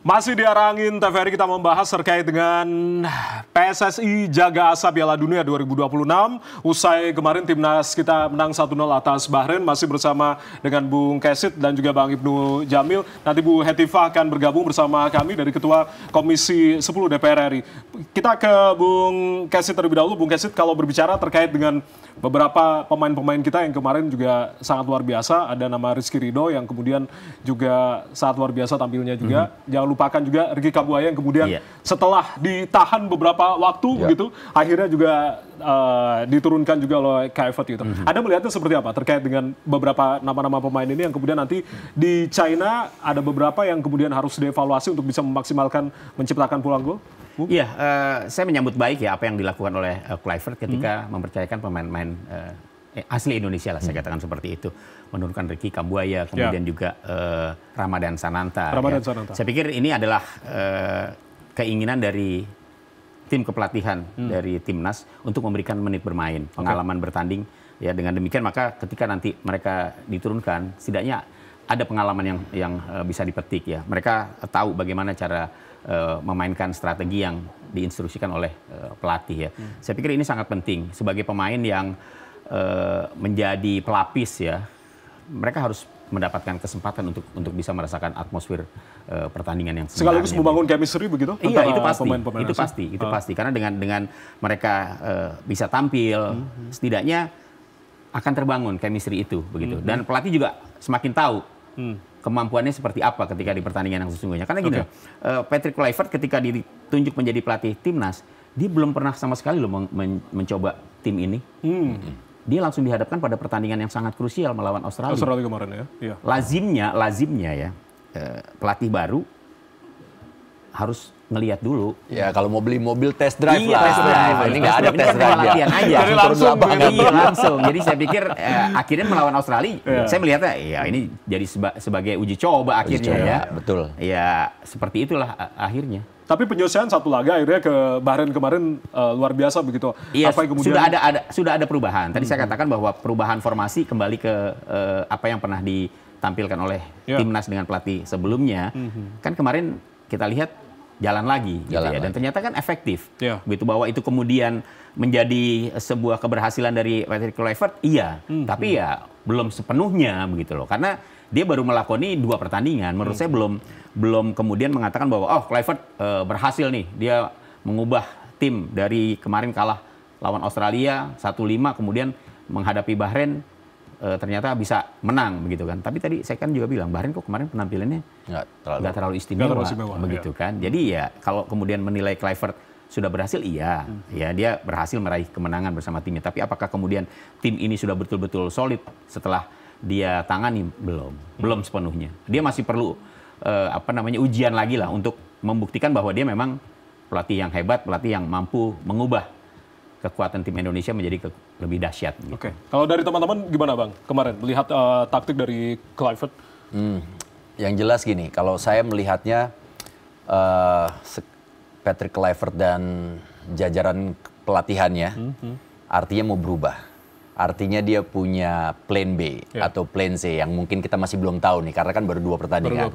Masih di Arah Angin TVRI kita membahas terkait dengan PSSI Jaga Asa Piala Dunia 2026. Usai kemarin timnas kita menang 1-0 atas Bahrain, masih bersama dengan Bung Kesit dan juga Bang Ibnu Jamil. Nanti Bu Hetifah akan bergabung bersama kami dari Ketua Komisi 10 DPR RI. Kita ke Bung Kesit terlebih dahulu. Bung Kesit, kalau berbicara terkait dengan beberapa pemain-pemain kita yang kemarin juga sangat luar biasa, ada nama Rizky Ridho yang kemudian juga sangat luar biasa tampilnya juga. Jangan lupakan juga Ricky Kambuaya yang kemudian setelah ditahan beberapa waktu begitu, akhirnya juga diturunkan juga oleh KFT gitu. Anda melihatnya seperti apa terkait dengan beberapa nama-nama pemain ini yang kemudian nanti di China ada beberapa yang kemudian harus dievaluasi untuk bisa memaksimalkan menciptakan peluang gol? Iya, saya menyambut baik ya apa yang dilakukan oleh Kluivert ketika mempercayakan pemain-pemain asli Indonesia lah, saya katakan seperti itu. Menurunkan Ricky Kambuaya, kemudian juga Ramadan Sananta. Saya pikir ini adalah keinginan dari tim kepelatihan dari timnas untuk memberikan menit bermain, pengalaman bertanding. Ya, dengan demikian maka ketika nanti mereka diturunkan, setidaknya ada pengalaman yang bisa dipetik ya. Mereka tahu bagaimana cara memainkan strategi yang diinstruksikan oleh pelatih ya. Saya pikir ini sangat penting sebagai pemain yang menjadi pelapis ya. Mereka harus mendapatkan kesempatan untuk bisa merasakan atmosfer pertandingan yang sebenarnya. Sekaligus membangun chemistry begitu? Iya, itu pasti. Itu pasti. Karena dengan mereka bisa tampil, setidaknya akan terbangun chemistry itu begitu. Dan pelatih juga semakin tahu kemampuannya seperti apa ketika di pertandingan yang sesungguhnya. Karena gini, Patrick Kluivert ketika ditunjuk menjadi pelatih timnas, dia belum pernah sama sekali loh mencoba tim ini. Dia langsung dihadapkan pada pertandingan yang sangat krusial melawan Australia. Australia kemarin ya. Iya. Lazimnya ya pelatih baru harus ngelihat dulu. Ya kalau mau beli mobil test drive lah. Test drive. Ini nggak ada test drive latihan aja. Jadi langsung. Iya langsung. Jadi saya pikir akhirnya melawan Australia, saya melihatnya ya ini jadi sebagai uji coba akhirnya ya. Betul. Ya seperti itulah akhirnya. Tapi penyelesaian satu laga akhirnya ke Bahrain kemarin luar biasa begitu. Iya, apa yang kemudian sudah ada perubahan. Tadi saya katakan bahwa perubahan formasi kembali ke apa yang pernah ditampilkan oleh timnas dengan pelatih sebelumnya. Kan kemarin kita lihat jalan lagi gitu ya. Dan ternyata kan efektif. Begitu bahwa itu kemudian menjadi sebuah keberhasilan dari Patrick Kluivert, iya. Tapi ya belum sepenuhnya begitu loh. Karena dia baru melakoni 2 pertandingan. Menurut saya belum kemudian mengatakan bahwa Kluivert berhasil nih. Dia mengubah tim dari kemarin kalah lawan Australia 1-5 kemudian menghadapi Bahrain ternyata bisa menang begitu kan. Tapi tadi saya kan juga bilang Bahrain kok kemarin penampilannya nggak terlalu istimewa begitu kan. Jadi ya kalau kemudian menilai Kluivert sudah berhasil, iya, ya dia berhasil meraih kemenangan bersama timnya. Tapi apakah kemudian tim ini sudah betul-betul solid setelah dia tangani? Belum sepenuhnya. Dia masih perlu ujian lagi lah untuk membuktikan bahwa dia memang pelatih yang hebat, pelatih yang mampu mengubah kekuatan tim Indonesia menjadi lebih dahsyat. Gitu. Oke, kalau dari teman-teman gimana Bang kemarin melihat taktik dari Kluivert? Yang jelas gini, kalau saya melihatnya Patrick Kluivert dan jajaran pelatihannya artinya mau berubah. Artinya dia punya plan B atau plan C yang mungkin kita masih belum tahu nih karena kan baru 2 pertandingan.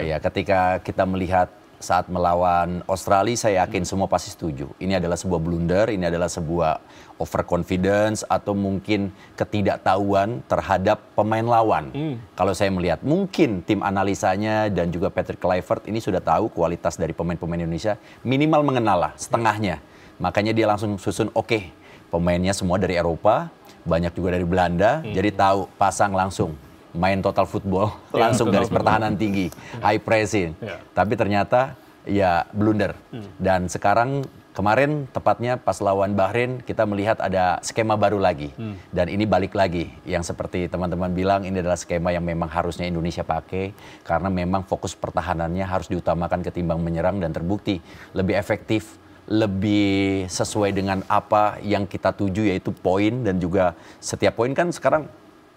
Ya, ketika kita melihat saat melawan Australia, saya yakin semua pasti setuju. Ini adalah sebuah blunder, ini adalah sebuah overconfidence atau mungkin ketidaktahuan terhadap pemain lawan. Kalau saya melihat, mungkin tim analisanya dan juga Patrick Kluivert ini sudah tahu kualitas dari pemain-pemain Indonesia, minimal mengenal lah, setengahnya. Makanya dia langsung susun, oke, pemainnya semua dari Eropa, banyak juga dari Belanda, jadi tahu pasang langsung. Main total football, langsung garis pertahanan tinggi, high pressing. Tapi ternyata ya blunder. Dan sekarang kemarin tepatnya pas lawan Bahrain kita melihat ada skema baru lagi. Dan ini balik lagi yang seperti teman-teman bilang ini adalah skema yang memang harusnya Indonesia pakai. Karena memang fokus pertahanannya harus diutamakan ketimbang menyerang dan terbukti lebih efektif. Lebih sesuai dengan apa yang kita tuju yaitu poin dan juga setiap poin kan sekarang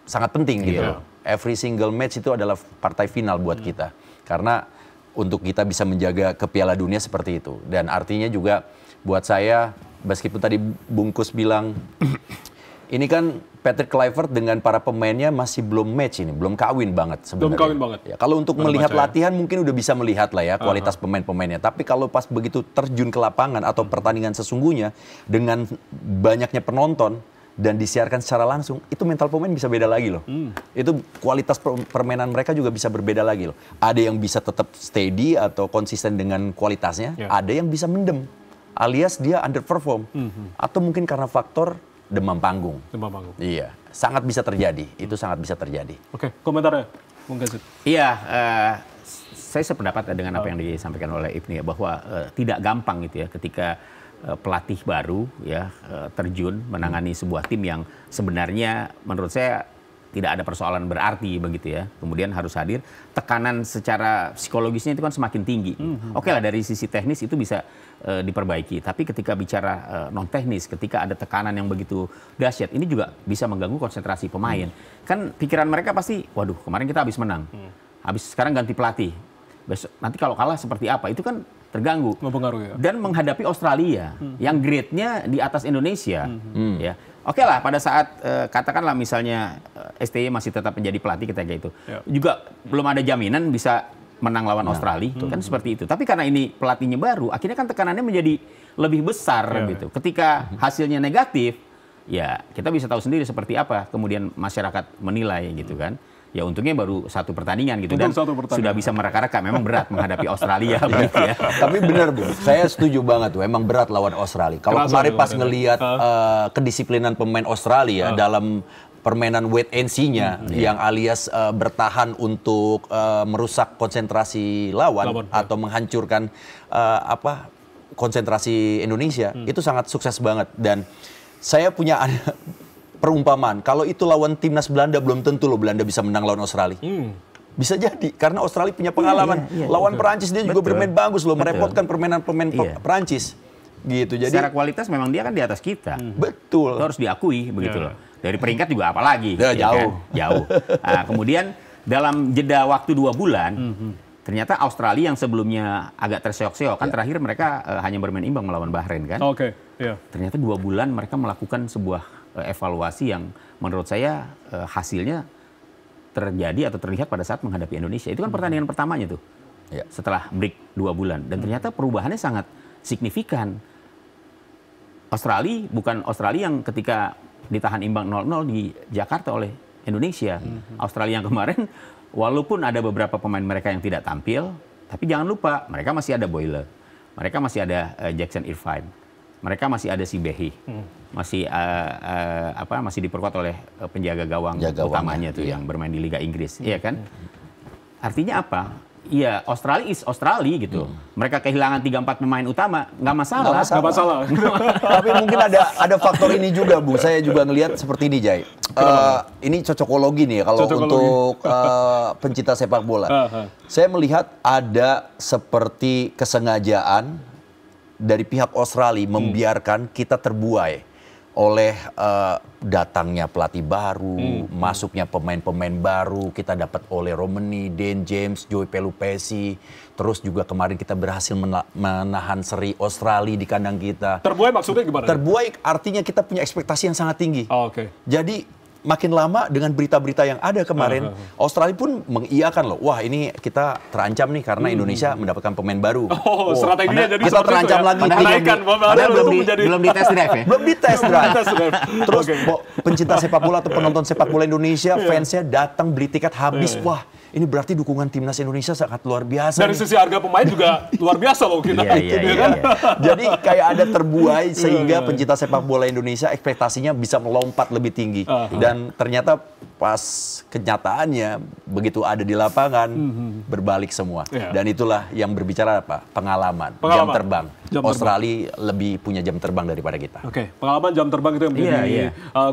sangat penting gitu loh. Every single match itu adalah partai final buat kita. Karena untuk kita bisa menjaga ke Piala Dunia seperti itu. Dan artinya juga buat saya, meskipun tadi Bungkus bilang, ini kan Patrick Kluivert dengan para pemainnya masih belum match ini, belum kawin banget sebenarnya. Belum kawin banget. Ya, kalau untuk melihat latihan mungkin udah bisa melihat lah ya kualitas pemain-pemainnya. Tapi kalau pas begitu terjun ke lapangan atau pertandingan sesungguhnya dengan banyaknya penonton dan disiarkan secara langsung, itu mental pemain bisa beda lagi loh. Itu kualitas permainan mereka juga bisa berbeda lagi loh. Ada yang bisa tetap steady atau konsisten dengan kualitasnya, ada yang bisa mendem, alias dia underperform. Atau mungkin karena faktor demam panggung. Demam panggung. Iya, sangat bisa terjadi. Itu sangat bisa terjadi. Oke, komentarnya, Bung Gazid. Iya, saya sependapat dengan apa yang disampaikan oleh Ibnu ya, bahwa tidak gampang gitu ya ketika pelatih baru ya terjun menangani sebuah tim yang sebenarnya menurut saya tidak ada persoalan berarti begitu ya. Kemudian harus hadir, tekanan secara psikologisnya itu kan semakin tinggi. Oke lah, dari sisi teknis itu bisa diperbaiki. Tapi ketika bicara non teknis, ketika ada tekanan yang begitu dahsyat, ini juga bisa mengganggu konsentrasi pemain. Kan pikiran mereka pasti, waduh kemarin kita habis menang, habis sekarang ganti pelatih. Besok nanti kalau kalah seperti apa? Itu kan terganggu. Mempengaruhi ya. Dan menghadapi Australia yang grade-nya di atas Indonesia. Ya. Oke lah, pada saat katakanlah misalnya STY masih tetap menjadi pelatih ketika itu, juga belum ada jaminan bisa menang lawan Australia, itu kan seperti itu. Tapi karena ini pelatihnya baru, akhirnya kan tekanannya menjadi lebih besar gitu. Ketika hasilnya negatif, ya kita bisa tahu sendiri seperti apa kemudian masyarakat menilai gitu kan. Ya untungnya baru satu pertandingan gitu, dan sudah bisa mereka-reka. Memang berat menghadapi Australia begitu ya. Tapi benar Bu, saya setuju banget tuh. Emang berat lawan Australia. Kalau kemarin pas ngelihat kedisiplinan pemain Australia dalam permainan wait and see-nya yang alias bertahan untuk merusak konsentrasi lawan atau menghancurkan konsentrasi Indonesia, itu sangat sukses banget. Dan saya punya perumpamaan, kalau itu lawan timnas Belanda belum tentu loh Belanda bisa menang lawan Australia. Bisa jadi, karena Australia punya pengalaman. Lawan Perancis dia juga bermain bagus loh, merepotkan permainan pemain Perancis. Gitu. Jadi secara kualitas memang dia kan di atas kita. Betul. Itu harus diakui begitu loh. Dari peringkat juga apalagi. Ya, jauh. Kan? Jauh. Nah, kemudian dalam jeda waktu 2 bulan, ternyata Australia yang sebelumnya agak terseok-seok, kan terakhir mereka hanya bermain imbang melawan Bahrain kan. Ternyata 2 bulan mereka melakukan sebuah evaluasi yang menurut saya hasilnya terjadi atau terlihat pada saat menghadapi Indonesia. Itu kan pertandingan pertamanya tuh, setelah break 2 bulan. Dan ternyata perubahannya sangat signifikan. Australia bukan Australia yang ketika ditahan imbang 0-0 di Jakarta oleh Indonesia. Australia yang kemarin, walaupun ada beberapa pemain mereka yang tidak tampil, tapi jangan lupa mereka masih ada Boyle, mereka masih ada Jackson Irvine, mereka masih ada si Behi, masih diperkuat oleh penjaga gawang utamanya tuh yang bermain di Liga Inggris, iya kan? Artinya apa? Iya, Australia is Australia gitu. Mereka kehilangan 3-4 pemain utama, nggak masalah. Nggak masalah. Tapi mungkin ada faktor ini juga Bu. Saya juga ngelihat seperti ini Jai. Ini cocokologi nih kalau untuk pencinta sepak bola. Saya melihat ada seperti kesengajaan dari pihak Australia membiarkan kita terbuai oleh datangnya pelatih baru, masuknya pemain-pemain baru, kita dapat oleh Romani, Dan James, Joey Pelupesi, terus juga kemarin kita berhasil menahan seri Australia di kandang kita. Terbuai maksudnya gimana? Terbuai artinya kita punya ekspektasi yang sangat tinggi. Jadi makin lama dengan berita-berita yang ada kemarin, Australia pun mengiyakan loh, wah ini kita terancam nih karena Indonesia mendapatkan pemain baru. Strateginya jadi kita terancam lagi. Belum di test drive ya? Belum di test drive. Terus pencinta sepak bola atau penonton sepak bola Indonesia, fansnya datang beli tiket habis, wah ini berarti dukungan timnas Indonesia sangat luar biasa. Dari sisi harga pemain juga luar biasa loh kita. Jadi kayak ada terbuai sehingga pencinta sepak bola Indonesia ekspektasinya bisa melompat lebih tinggi. Dan ternyata pas kenyataannya begitu ada di lapangan berbalik semua. Dan itulah yang berbicara apa? Pengalaman. Jam terbang. Australia lebih punya jam terbang daripada kita. Pengalaman jam terbang itu yang menjadi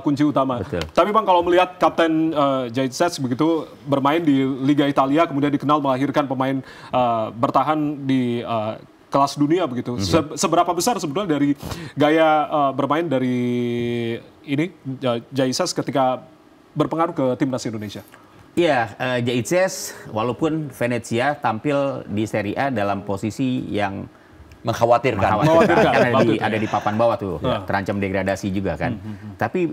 kunci utama. Tapi Bang, kalau melihat Kapten Jaitses begitu bermain di Liga Italia, kemudian dikenal melahirkan pemain bertahan di kelas dunia begitu. Seberapa besar sebetulnya dari gaya bermain dari ini Jaitses ketika berpengaruh ke timnas Indonesia? Iya, Jaitses walaupun Venezia tampil di Serie A dalam posisi yang mengkhawatirkan. Kan ada di papan bawah tuh, terancam degradasi juga kan. Tapi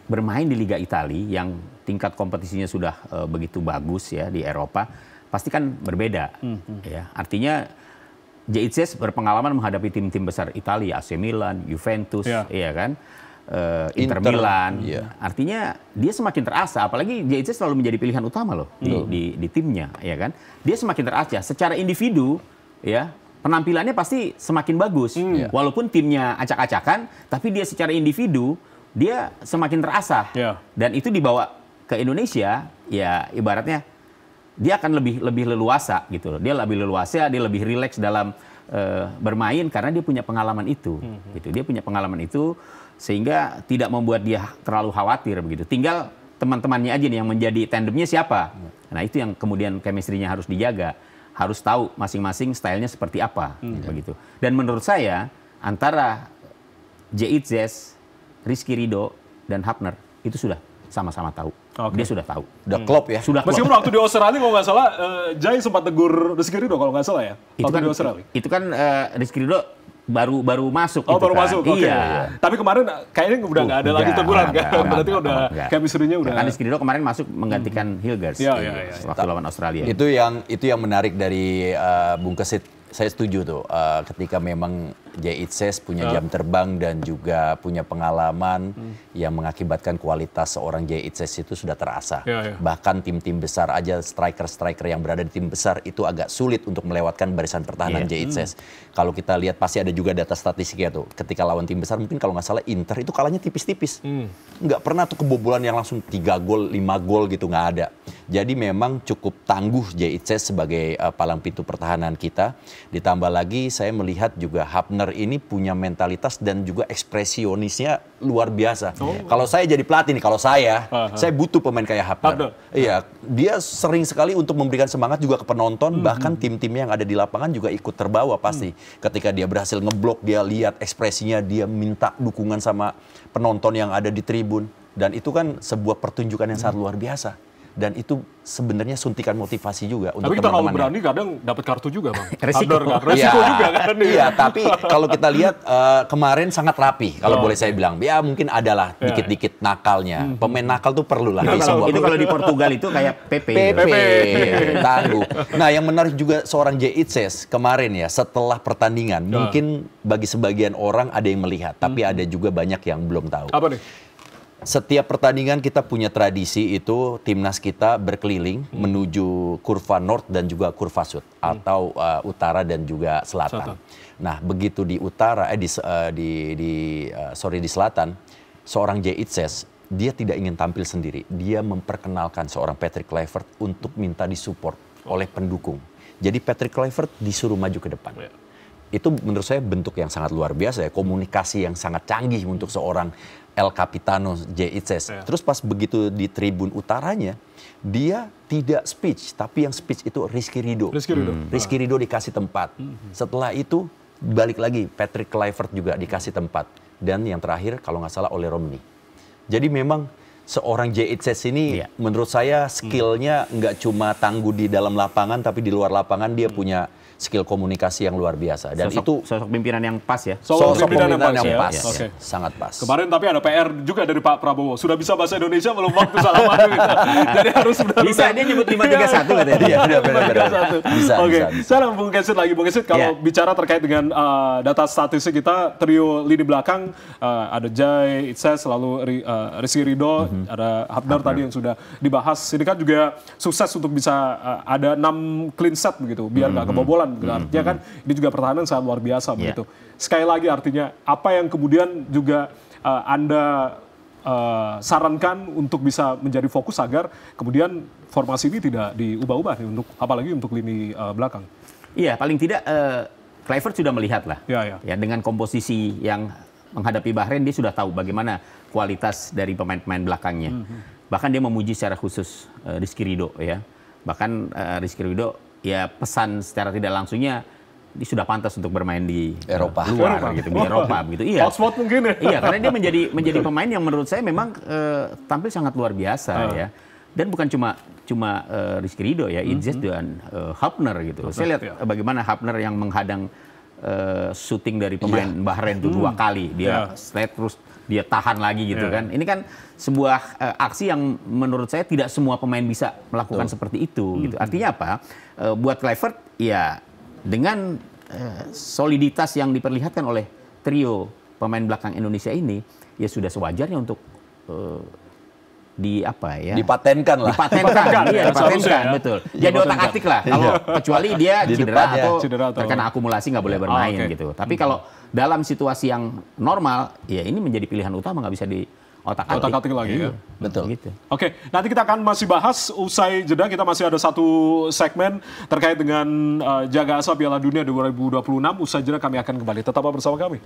bermain di Liga Italia yang tingkat kompetisinya sudah begitu bagus ya di Eropa, pasti kan berbeda. Ya, artinya Jaitzes berpengalaman menghadapi tim-tim besar Italia, AC Milan, Juventus, ya kan, Inter Milan. Artinya dia semakin terasa, apalagi Jaitzes selalu menjadi pilihan utama loh di timnya, ya kan. Dia semakin terasa. Secara individu, ya penampilannya pasti semakin bagus, walaupun timnya acak-acakan, tapi dia secara individu dia semakin terasa. Dan itu dibawa ke Indonesia, ya ibaratnya dia akan lebih leluasa gitu loh. Dia lebih leluasa, dia lebih rileks dalam bermain karena dia punya pengalaman itu. Gitu. Dia punya pengalaman itu sehingga tidak membuat dia terlalu khawatir begitu. Tinggal teman-temannya aja nih yang menjadi tandemnya siapa. Nah, itu yang kemudian chemistry-nya harus dijaga. Harus tahu masing-masing stylenya seperti apa begitu. Dan menurut saya antara Jaitzes, Rizky Ridho dan Hapner itu sudah sama-sama tahu. Dia sudah tahu. Udah klop ya. Sudah klop. Meskipun waktu di Australia kalau nggak salah, Jai sempat tegur Rizky Ridho kalau nggak salah ya. Itu kan Rizky Ridho baru masuk. Oh, baru kan. masuk. Iya. Tapi kemarin kayaknya udah nggak ada lagi teguran kan. Berarti udah chemistry-nya udah. Kan Rizky Ridho kemarin masuk menggantikan Hilgers waktu lawan Australia. Itu yang menarik dari Bung Kesit. Saya setuju tuh ketika memang Jaitzes punya jam terbang dan juga punya pengalaman yang mengakibatkan kualitas seorang Jaitzes itu sudah terasa. Bahkan tim-tim besar aja, striker-striker yang berada di tim besar itu agak sulit untuk melewatkan barisan pertahanan Jaitzes. Kalau kita lihat pasti ada juga data statistiknya tuh. Ketika lawan tim besar mungkin kalau nggak salah Inter itu kalahnya tipis-tipis. Nggak pernah tuh kebobolan yang langsung 3 gol, 5 gol gitu, nggak ada. Jadi memang cukup tangguh Jaitzes sebagai palang pintu pertahanan kita. Ditambah lagi saya melihat juga Hapner ini punya mentalitas dan juga ekspresionisnya luar biasa. Kalau saya jadi pelatih nih, kalau saya butuh pemain kayak Hapner. Iya, dia sering sekali untuk memberikan semangat juga ke penonton, bahkan tim-tim yang ada di lapangan juga ikut terbawa pasti. Ketika dia berhasil ngeblok, dia lihat ekspresinya, dia minta dukungan sama penonton yang ada di tribun. Dan itu kan sebuah pertunjukan yang sangat luar biasa. Dan itu sebenarnya suntikan motivasi juga untuk teman-teman. Tapi kita kalau berani kadang dapat kartu juga, Bang. Resiko juga kan. Iya, tapi kalau kita lihat kemarin sangat rapi. Kalau boleh saya bilang, ya mungkin adalah dikit-dikit nakalnya. Pemain nakal tuh perlu lah. Itu kalau di Portugal itu kayak PP. Tangguh. Nah, yang menarik juga seorang Jaitzes kemarin ya, setelah pertandingan, mungkin bagi sebagian orang ada yang melihat, tapi ada juga banyak yang belum tahu. Apa nih? Setiap pertandingan kita punya tradisi itu timnas kita berkeliling menuju kurva North dan juga kurva Sud atau utara dan juga selatan. Nah, begitu di utara di selatan, seorang Jaitzes dia tidak ingin tampil sendiri. Dia memperkenalkan seorang Patrick Kluivert untuk minta disupport oleh pendukung. Jadi Patrick Kluivert disuruh maju ke depan. Itu menurut saya bentuk yang sangat luar biasa ya, komunikasi yang sangat canggih untuk seorang El Capitano Jaitzes. Terus pas begitu di tribun utaranya, dia tidak speech, tapi yang speech itu Rizky Ridho. Rizky Ridho dikasih tempat. Setelah itu balik lagi Patrick Kluivert juga dikasih tempat. Dan yang terakhir kalau nggak salah oleh Romney. Jadi memang seorang Jaitzes ini menurut saya skillnya nggak cuma tangguh di dalam lapangan, tapi di luar lapangan dia punya skill komunikasi yang luar biasa. Dan sosok pimpinan yang pas ya. Sosok pimpinan yang pas. Sangat pas. Kemarin tapi ada PR juga dari Pak Prabowo. Sudah bisa bahasa Indonesia belum waktu salaman gitu. Jadi harus benar-benar. Bisa, dia nyebut 531 katanya. Iya, benar. Bisa. Sekarang Bung Kesit lagi. Bung Kesit, kalau bicara terkait dengan data statistik kita, trio lini belakang ada Jaitzes, lalu Rizky Ridho, ada Hapner tadi yang sudah dibahas. Ini kan juga sukses untuk bisa ada 6 clean set begitu, biar nggak kebobolan. Artinya kan ini juga pertahanan sangat luar biasa begitu. Sekali lagi artinya apa yang kemudian juga Anda sarankan untuk bisa menjadi fokus agar kemudian formasi ini tidak diubah-ubah nih, untuk apalagi untuk lini belakang. Iya, paling tidak Kluivert sudah melihat lah. Ya, dengan komposisi yang menghadapi Bahrain dia sudah tahu bagaimana kualitas dari pemain-pemain belakangnya. Bahkan dia memuji secara khusus Rizky Ridho ya. Bahkan Rizky Ridho ya pesan secara tidak langsungnya dia sudah pantas untuk bermain di Eropa, luar gitu, di Eropa begitu. Iya. Hotspot mungkin ya. Iya, karena dia menjadi pemain yang menurut saya memang tampil sangat luar biasa ya. Dan bukan cuma Rizky Ridho ya, Jaitzes dan Hapner gitu. Saya lihat bagaimana Hapner yang menghadang shooting dari pemain Bahrain itu 2 kali. Dia slide terus dia tahan lagi gitu kan. Ini kan sebuah aksi yang menurut saya tidak semua pemain bisa melakukan seperti itu gitu. Artinya apa? Buat Kluivert ya dengan soliditas yang diperlihatkan oleh trio pemain belakang Indonesia ini ya sudah sewajarnya untuk dipatenkan lah. Dipatenkan, betul. Jadi otak-atik lah. Kalau kecuali dia cedera atau terkena akumulasi nggak boleh bermain gitu. Tapi kalau dalam situasi yang normal, ya ini menjadi pilihan utama, nggak bisa di otak-atik lagi ya. Betul. Gitu. Oke, nanti kita akan masih bahas usai jeda. Kita masih ada satu segmen terkait dengan Jaga Asa Piala Dunia 2026. Usai jeda kami akan kembali. Tetaplah bersama kami.